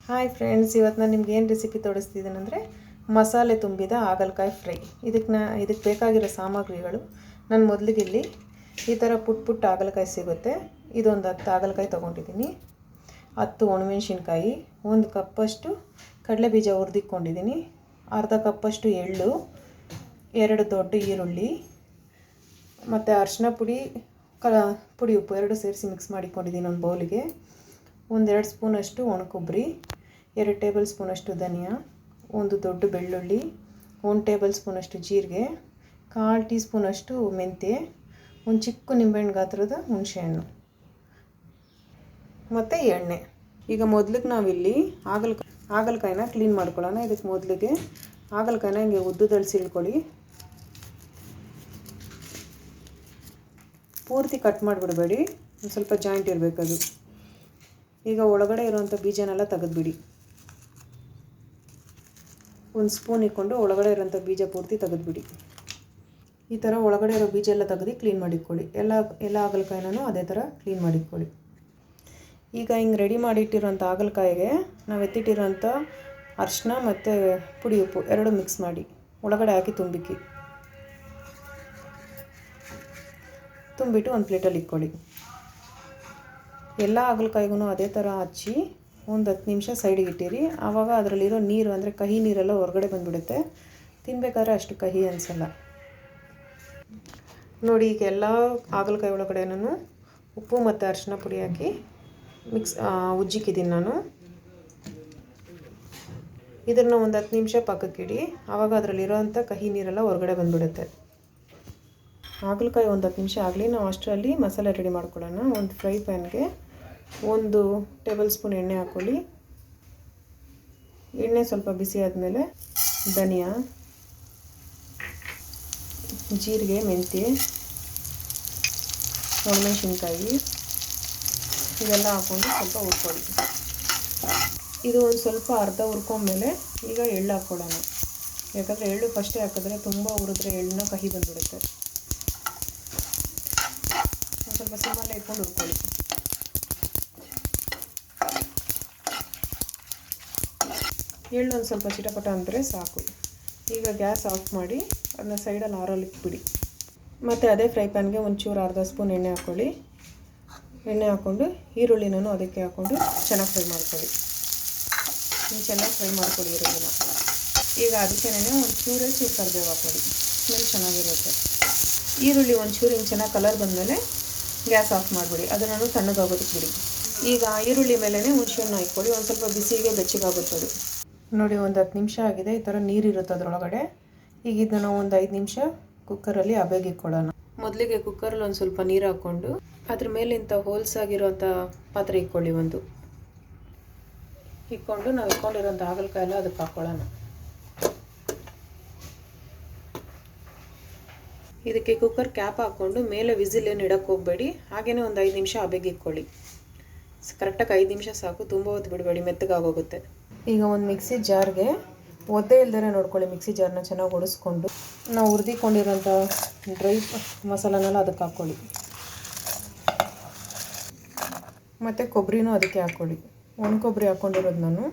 Hi friends, ಇವತ್ತು ನಾನು ನಿಮ್ಗೆ ಏನು ರೆಸಿಪಿ ತೋರಿಸ್ತಿದ್ದೀನಿ ಅಂದರೆ ಮಸಾಲೆ ತುಂಬಿದ ಹಾಗಲಕಾಯಿ ಫ್ರೈ. ಇದಕ್ಕೆ ಬೇಕಾಗಿರೋ ಸಾಮಗ್ರಿಗಳು ನಾನು ಮೊದಲಿಗೆ ಇಲ್ಲಿ ಈ ಥರ ಪುಟ್ಟ ಹಾಗಲಕಾಯಿ ಸಿಗುತ್ತೆ. ಇದೊಂದು 10 ಹಾಗಲಕಾಯಿ ತೊಗೊಂಡಿದ್ದೀನಿ, 10 ಒಣಮೆಣಸಿನ್ಕಾಯಿ, 1 ಕಪ್ಪಷ್ಟು ಕಡಲೆ ಬೀಜ ಹುರಿದಿಟ್ಕೊಂಡಿದ್ದೀನಿ, ಅರ್ಧ ಕಪ್ಪಷ್ಟು ಎಳ್ಳು, 2 ದೊಡ್ಡ ಈರುಳ್ಳಿ ಮತ್ತು ಅರಿಶಿನ ಪುಡಿ, ಪುಡಿ ಉಪ್ಪು 2 ಸೇರಿಸಿ ಮಿಕ್ಸ್ ಮಾಡಿಕೊಂಡಿದ್ದೀನಿ ಒಂದು ಬೌಲಿಗೆ. 1-2 ಸ್ಪೂನಷ್ಟು ಒಣಕೊಬ್ಬರಿ, 2 ಟೇಬಲ್ ಸ್ಪೂನಷ್ಟು ಧನಿಯಾ, 1 ದೊಡ್ಡ ಬೆಳ್ಳುಳ್ಳಿ, 1 ಟೇಬಲ್ ಸ್ಪೂನಷ್ಟು ಜೀರಿಗೆ, 1/4 ಟೀ ಸ್ಪೂನಷ್ಟು ಮೆಂತ್ಯ, 1 ಚಿಕ್ಕ ನಿಂಬೆಹಣ್ಣು ಗಾತ್ರದ ಹುಣಸೆಹಣ್ಣು ಮತ್ತು ಎಣ್ಣೆ. ಈಗ ಮೊದಲಿಗೆ ನಾವಿಲ್ಲಿ ಹಾಗಲಕಾಯಿನ ಕ್ಲೀನ್ ಮಾಡ್ಕೊಳ್ಳೋಣ. ಇದಕ್ಕೆ ಮೊದಲಿಗೆ ಹಾಗಲಕಾಯಿನ ಹಿಂಗೆ ಉದ್ದದಲ್ಲಿ ಸಿಳ್ಕೊಳ್ಳಿ. ಪೂರ್ತಿ ಕಟ್ ಮಾಡಿಬಿಡಬೇಡಿ, ಒಂದು ಸ್ವಲ್ಪ ಜಾಯಿಂಟ್ ಇರಬೇಕದು. ಈಗ ಒಳಗಡೆ ಇರುವಂಥ ಬೀಜನೆಲ್ಲ ತೆಗೆದುಬಿಡಿ. 1 ಸ್ಪೂನ್ ಇಟ್ಕೊಂಡು ಒಳಗಡೆ ಇರೋಂಥ ಬೀಜ ಪೂರ್ತಿ ತೆಗೆದುಬಿಡಿ. ಈ ಥರ ಒಳಗಡೆ ಇರೋ ಬೀಜ ಎಲ್ಲ ತೆಗೆದು ಕ್ಲೀನ್ ಮಾಡಿಟ್ಕೊಳ್ಳಿ. ಎಲ್ಲ ಹಾಗಲಕಾಯಿನೂ ಅದೇ ಥರ ಕ್ಲೀನ್ ಮಾಡಿಟ್ಕೊಳ್ಳಿ. ಈಗ ಹಿಂಗೆ ರೆಡಿ ಮಾಡಿಟ್ಟಿರೋಂಥ ಹಾಗಲಕಾಯಿಗೆ ನಾವು ಎತ್ತಿಟ್ಟಿರೋಂಥ ಅರಿಶಿನ ಮತ್ತು ಪುಡಿ ಉಪ್ಪು 2 ಮಿಕ್ಸ್ ಮಾಡಿ ಒಳಗಡೆ ಹಾಕಿ ತುಂಬಿಟ್ಟು ಒಂದು ಪ್ಲೇಟಲ್ಲಿ ಇಟ್ಕೊಳ್ಳಿ. ಎಲ್ಲ ಹಾಗಲಕಾಯಿಗೂ ಅದೇ ಥರ ಹಚ್ಚಿ ಒಂದು 10 ನಿಮಿಷ ಸೈಡಿಗೆ ಇಟ್ಟಿರಿ. ಆವಾಗ ಅದರಲ್ಲಿರೋ ನೀರು ಅಂದರೆ ಕಹಿ ನೀರೆಲ್ಲ ಹೊರಗಡೆ ಬಂದುಬಿಡುತ್ತೆ. ತಿನ್ನಬೇಕಾದ್ರೆ ಅಷ್ಟು ಕಹಿ ಅನಿಸಲ್ಲ. ನೋಡಿ, ಈಗ ಎಲ್ಲ ಹಾಗಲಕಾಯಿ ಒಳಗಡೆನೂ ಉಪ್ಪು ಮತ್ತು ಅರಿಶಿನ ಪುಡಿ ಹಾಕಿ ಉಜ್ಜಿಕ್ಕಿದ್ದೀನಿ ನಾನು. ಇದನ್ನು ಒಂದು 10 ನಿಮಿಷ ಪಕ್ಕಕ್ಕಿಡಿ. ಆವಾಗ ಅದರಲ್ಲಿರೋವಂಥ ಕಹಿ ನೀರೆಲ್ಲ ಹೊರಗಡೆ ಬಂದುಬಿಡುತ್ತೆ. ಹಾಗಲಕಾಯಿ ಒಂದು 10 ನಿಮಿಷ ಆಗಲಿ. ನಾವು ಅಷ್ಟರಲ್ಲಿ ಮಸಾಲೆ ರೆಡಿ ಮಾಡ್ಕೊಳ್ಳೋಣ. ಒಂದು ಫ್ರೈ ಪ್ಯಾನ್ಗೆ 1 ಟೇಬಲ್ ಸ್ಪೂನ್ ಎಣ್ಣೆ ಹಾಕ್ಕೊಳ್ಳಿ. ಎಣ್ಣೆ ಸ್ವಲ್ಪ ಬಿಸಿ ಆದಮೇಲೆ ಧನಿಯಾ, ಜೀರಿಗೆ, ಮೆಂತ್ಯ, ಒಣಮೆಣಸಿನ್ಕಾಯಿ ಇದೆಲ್ಲ ಹಾಕ್ಕೊಂಡು ಸ್ವಲ್ಪ ಹುರ್ಕೊಳ್ಳಿ. ಇದು ಒಂದು ಸ್ವಲ್ಪ ಅರ್ಧ ಹುರ್ಕೊಂಡ್ಮೇಲೆ ಈಗ ಎಳ್ಳು ಹಾಕ್ಕೊಳ್ಳೋಣ. ಯಾಕಂದರೆ ಎಳ್ಳು ಫಸ್ಟೇ ಹಾಕಿದ್ರೆ ತುಂಬ ಹುರಿದ್ರೆ ಎಳ್ಳನ್ನ ಕಹಿ ಬಂದುಬಿಡುತ್ತೆ. ಸ್ವಲ್ಪ ಸಿಮ್ಮಲ್ಲೇ ಇಟ್ಕೊಂಡು ಹುರ್ಕೊಳ್ಳಿ. ಎಳ್ಳು ಒಂದು ಸ್ವಲ್ಪ ಚಿಟಪಟ ಅಂದರೆ ಸಾಕು. ಈಗ ಗ್ಯಾಸ್ ಆಫ್ ಮಾಡಿ ಅದನ್ನ ಸೈಡಲ್ಲಿ ಆರಲಿಕ್ಕೆ ಬಿಡಿ. ಮತ್ತು ಅದೇ ಫ್ರೈ ಪ್ಯಾನ್ಗೆ ಒಂಚೂರು ಅರ್ಧ ಸ್ಪೂನ್ ಎಣ್ಣೆ ಹಾಕ್ಕೊಳ್ಳಿ. ಎಣ್ಣೆ ಹಾಕ್ಕೊಂಡು ಈರುಳ್ಳಿನೂ ಅದಕ್ಕೆ ಹಾಕ್ಕೊಂಡು ಚೆನ್ನಾಗಿ ಫ್ರೈ ಮಾಡ್ಕೊಳ್ಳಿ. ಚೆನ್ನಾಗಿ ಫ್ರೈ ಮಾಡ್ಕೊಳ್ಳಿ ಈರುಳ್ಳಿನ. ಈಗ ಅದಕ್ಕೇನೆ ಒಂಚೂರು ಕರಿಬೇವು ಹಾಕ್ಕೊಳ್ಳಿ, ಸ್ಮೆಲ್ ಚೆನ್ನಾಗಿರುತ್ತೆ. ಈರುಳ್ಳಿ ಒಂಚೂರು ಹಿಂಗೆ ಚೆನ್ನಾಗಿ ಕಲರ್ ಬಂದಮೇಲೆ ಗ್ಯಾಸ್ ಆಫ್ ಮಾಡಿಬಿಡಿ. ಅದನ್ನು ತಣ್ಣಗಾಗೋದಕ್ಕೆ ಬಿಡಿ. ಈಗ ಈರುಳ್ಳಿ ಮೇಲೇ ಹುಣಸೆಹಣ್ಣು ಹಾಕ್ಕೊಳ್ಳಿ. ಒಂದು ಸ್ವಲ್ಪ ಬಿಸಿಗೆ ಬೆಚ್ಚಗಾಗುತ್ತದೆ. ನೋಡಿ, ಒಂದು 10 ನಿಮಿಷ ಆಗಿದೆ. ಈ ಥರ ನೀರಿರುತ್ತೆ ಅದರೊಳಗಡೆ. ಈಗ ಇದನ್ನು ಒಂದು 5 ನಿಮಿಷ ಕುಕ್ಕರಲ್ಲಿ ಹಬೆಗೆ ಇಟ್ಕೊಳ್ಳೋಣ. ಮೊದಲಿಗೆ ಕುಕ್ಕರಲ್ಲಿ ಒಂದು ಸ್ವಲ್ಪ ನೀರು ಹಾಕ್ಕೊಂಡು ಅದ್ರ ಮೇಲೆ ಇಂಥ ಹೋಲ್ಸ್ ಆಗಿರೋಂಥ ಪಾತ್ರೆ ಇಟ್ಕೊಳ್ಳಿ. ಇಟ್ಕೊಂಡು ನಾವು ಇಟ್ಕೊಂಡಿರೋಂಥ ಹಾಗಲಕಾಯಿ ಎಲ್ಲ ಅದಕ್ಕೆ ಹಾಕ್ಕೊಳ್ಳೋಣ. ಇದಕ್ಕೆ ಕುಕ್ಕರ್ ಕ್ಯಾಪ್ ಹಾಕ್ಕೊಂಡು ಮೇಲೆ ವಿಸಿಲ್ ಏನು ಇಡೋಕ್ಕೆ ಹೋಗಬೇಡಿ. ಹಾಗೆಯೇ ಒಂದು 5 ನಿಮಿಷ ಹಬೆಗೆ ಇಟ್ಕೊಳ್ಳಿ. ಕರೆಕ್ಟಾಗಿ 5 ನಿಮಿಷ ಸಾಕು, ತುಂಬ ಹೊತ್ತು ಬಿಡಬೇಡಿ, ಮೆತ್ತಗಾಗೋಗುತ್ತೆ. ಈಗ ಒಂದು ಮಿಕ್ಸಿ ಜಾರ್ಗೆ ಒದ್ದೆ ಇಲ್ದರೆ ನೋಡ್ಕೊಳ್ಳಿ. ಮಿಕ್ಸಿ ಜಾರ್ನ ಚೆನ್ನಾಗಿ ಒಡಿಸ್ಕೊಂಡು ನಾವು ಹುರಿದಿಕೊಂಡಿರೋಂಥ ಡ್ರೈ ಮಸಾಲನೆಲ್ಲ ಅದಕ್ಕೆ ಹಾಕ್ಕೊಳ್ಳಿ. ಮತ್ತು ಕೊಬ್ಬರಿನೂ ಅದಕ್ಕೆ ಹಾಕ್ಕೊಳ್ಳಿ. ಒಣ ಕೊಬ್ಬರಿ ಹಾಕ್ಕೊಂಡಿರೋದು ನಾನು.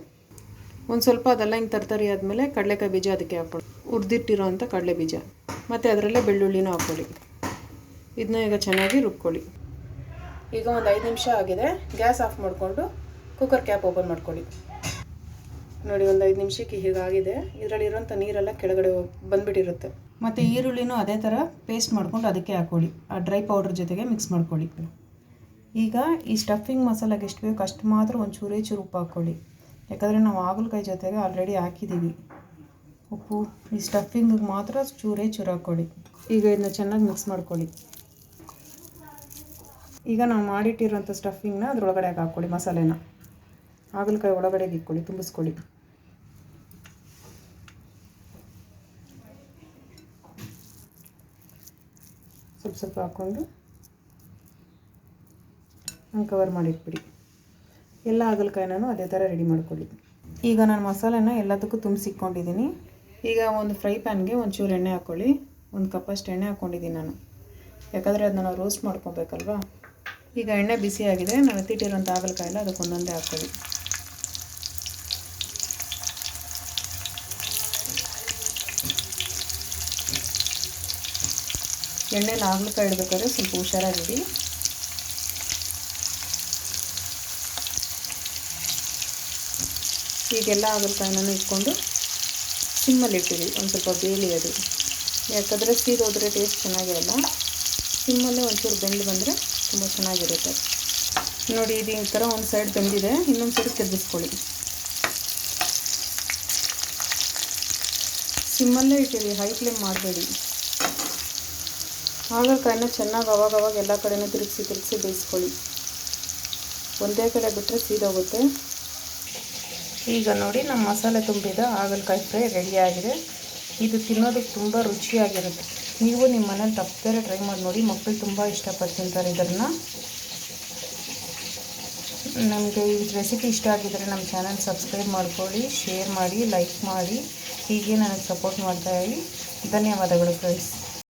ಒಂದು ಸ್ವಲ್ಪ ಅದೆಲ್ಲ ಹಿಂಗೆ ತರ್ತರಿ ಆದಮೇಲೆ ಕಡಲೆಕಾಯಿ ಬೀಜ ಅದಕ್ಕೆ ಹಾಕ್ಕೊಳ್ಳಿ. ಹುರಿದಿಟ್ಟಿರೋಂಥ ಕಡಲೆ ಬೀಜ ಮತ್ತು ಅದರಲ್ಲೇ ಬೆಳ್ಳುಳ್ಳಿನೂ ಹಾಕ್ಕೊಳ್ಳಿ. ಇದನ್ನ ಈಗ ಚೆನ್ನಾಗಿ ರುಬ್ಕೊಳ್ಳಿ. ಈಗ ಒಂದು 5 ನಿಮಿಷ ಆಗಿದೆ. ಗ್ಯಾಸ್ ಆಫ್ ಮಾಡಿಕೊಂಡು ಕುಕ್ಕರ್ ಕ್ಯಾಪ್ ಓಪನ್ ಮಾಡ್ಕೊಳ್ಳಿ. ನೋಡಿ, ಒಂದು 5 ನಿಮಿಷಕ್ಕೆ ಹೀಗಾಗಿದೆ. ಇದರಲ್ಲಿರೋಂಥ ನೀರೆಲ್ಲ ಕೆಳಗಡೆ ಬಂದುಬಿಟ್ಟಿರುತ್ತೆ. ಮತ್ತು ಈರುಳ್ಳಿನೂ ಅದೇ ಥರ ಪೇಸ್ಟ್ ಮಾಡ್ಕೊಂಡು ಅದಕ್ಕೆ ಹಾಕ್ಕೊಳ್ಳಿ. ಆ ಡ್ರೈ ಪೌಡ್ರ್ ಜೊತೆಗೆ ಮಿಕ್ಸ್ ಮಾಡ್ಕೊಳ್ಳಿ. ಈಗ ಈ ಸ್ಟಫಿಂಗ್ ಮಸಾಲೆಗೆ ಎಷ್ಟು ಬೇಕು ಅಷ್ಟು ಮಾತ್ರ ಒಂದು ಚೂರು ಉಪ್ಪು ಹಾಕ್ಕೊಳ್ಳಿ. ಯಾಕಂದರೆ ನಾವು ಹಾಗಲಕಾಯಿ ಜೊತೆಗೆ ಆಲ್ರೆಡಿ ಹಾಕಿದ್ದೀವಿ ಉಪ್ಪು. ಈ ಸ್ಟಫಿಂಗಿಗೆ ಮಾತ್ರ ಚೂರು ಹಾಕ್ಕೊಳ್ಳಿ. ಈಗ ಇದನ್ನ ಚೆನ್ನಾಗಿ ಮಿಕ್ಸ್ ಮಾಡ್ಕೊಳ್ಳಿ. ಈಗ ನಾವು ಮಾಡಿಟ್ಟಿರೋಂಥ ಸ್ಟಫಿಂಗ್ನ ಅದರೊಳಗಡೆ ಹಾಕ್ಕೊಳ್ಳಿ. ಮಸಾಲೆನ ಹಾಗಲಕಾಯಿ ಒಳಗಡೆಗೆ ಇಟ್ಕೊಳ್ಳಿ, ತುಂಬಿಸ್ಕೊಳ್ಳಿ. ಸ್ವಲ್ಪ ಹಾಕ್ಕೊಂಡು ಕವರ್ ಮಾಡಿಟ್ಬಿಡಿ. ಎಲ್ಲ ಹಾಗಲಕಾಯಿನೂ ಅದೇ ಥರ ರೆಡಿ ಮಾಡ್ಕೊಳ್ಳಿ. ಈಗ ನಾನು ಮಸಾಲೆನ ಎಲ್ಲದಕ್ಕೂ ತುಂಬಿಸಿಟ್ಕೊಂಡಿದ್ದೀನಿ. ಈಗ ಒಂದು ಫ್ರೈ ಪ್ಯಾನ್ಗೆ ಒಂಚೂರು ಎಣ್ಣೆ ಹಾಕ್ಕೊಳ್ಳಿ. 1 ಕಪ್ಪಷ್ಟು ಎಣ್ಣೆ ಹಾಕ್ಕೊಂಡಿದ್ದೀನಿ ನಾನು. ಯಾಕಂದರೆ ಅದನ್ನ ನಾವು ರೋಸ್ಟ್ ಮಾಡ್ಕೊಬೇಕಲ್ವಾ. ಈಗ ಎಣ್ಣೆ ಬಿಸಿಯಾಗಿದೆ. ನಾವು ಎತ್ತಿಟ್ಟಿರೋಂಥ ಹಾಗಲಕಾಯಿ ಎಲ್ಲ ಅದಕ್ಕೆ ಒಂದೊಂದೇ ಹಾಕ್ಕೊಳ್ಳಿ. ಎಣ್ಣೆಲಿ ಹಾಗಲಕಾಯಿ ಇಡಬೇಕಾದ್ರೆ ಸ್ವಲ್ಪ ಹುಷಾರಾಗಿಡಿ. ಈಗೆಲ್ಲ ಹಾಗಲಕಾಯಿನೂ ಇಟ್ಕೊಂಡು ಸಿಮ್ಮಲ್ಲಿ ಇಟ್ಟಿರಿ, ಒಂದು ಸ್ವಲ್ಪ ಬೇಲಿ ಅದು. ಯಾಕಂದರೆ ಸೀದೋದ್ರೆ ಟೇಸ್ಟ್ ಚೆನ್ನಾಗಿರಲ್ಲ. ಸಿಮ್ಮಲ್ಲೇ ಒಂಚೂರು ಬೆಂದು ಬಂದರೆ ತುಂಬ ಚೆನ್ನಾಗಿರುತ್ತೆ. ನೋಡಿ, ಇದು ಈ ಥರ ಒಂದು ಸೈಡ್ ಬೆಂದಿದೆ, ಇನ್ನೊಂದು ಸೈಡ್ ತಿರುಗಿಸ್ಕೊಳ್ಳಿ. ಸಿಮ್ಮಲ್ಲೇ ಇಟ್ಟಿರಿ, ಹೈ ಫ್ಲೇಮ್ ಮಾಡಬೇಡಿ. ಹಾಗಲಕಾಯಿನ ಚೆನ್ನಾಗಿ ಅವಾಗವಾಗ ಎಲ್ಲ ಕಡೆನೂ ತಿರುಗಿಸಿ ಬೇಯಿಸ್ಕೊಳ್ಳಿ. ಒಂದೇ ಕಡೆ ಬಿಟ್ಟರೆ ಸೀದೋಗುತ್ತೆ. ಈಗ ನೋಡಿ, ನಮ್ಮ ಮಸಾಲೆ ತುಂಬಿದ ಹಾಗಲಕಾಯಿ ಫ್ರೈ ರೆಡಿಯಾಗಿದೆ. ಇದು ತಿನ್ನೋದಕ್ಕೆ ತುಂಬ ರುಚಿಯಾಗಿರುತ್ತೆ. ನೀವು ನಿಮ್ಮ ಮನೇಲಿ ತಪ್ಪದೇ ಟ್ರೈ ಮಾಡಿ ನೋಡಿ. ಮಕ್ಕಳು ತುಂಬ ಇಷ್ಟಪಟ್ಟು ತಿಂತಾರೆ ಇದನ್ನು. ನಮಗೆ ಈ ರೆಸಿಪಿ ಇಷ್ಟ ಆಗಿದ್ದರೆ ನಮ್ಮ ಚಾನಲ್ ಸಬ್ಸ್ಕ್ರೈಬ್ ಮಾಡ್ಕೊಳ್ಳಿ, ಶೇರ್ ಮಾಡಿ, ಲೈಕ್ ಮಾಡಿ. ಹೀಗೆ ನನಗೆ ಸಪೋರ್ಟ್ ಮಾಡ್ತಾಯಿರಿ. ಧನ್ಯವಾದಗಳು ಫ್ರೆಂಡ್ಸ್.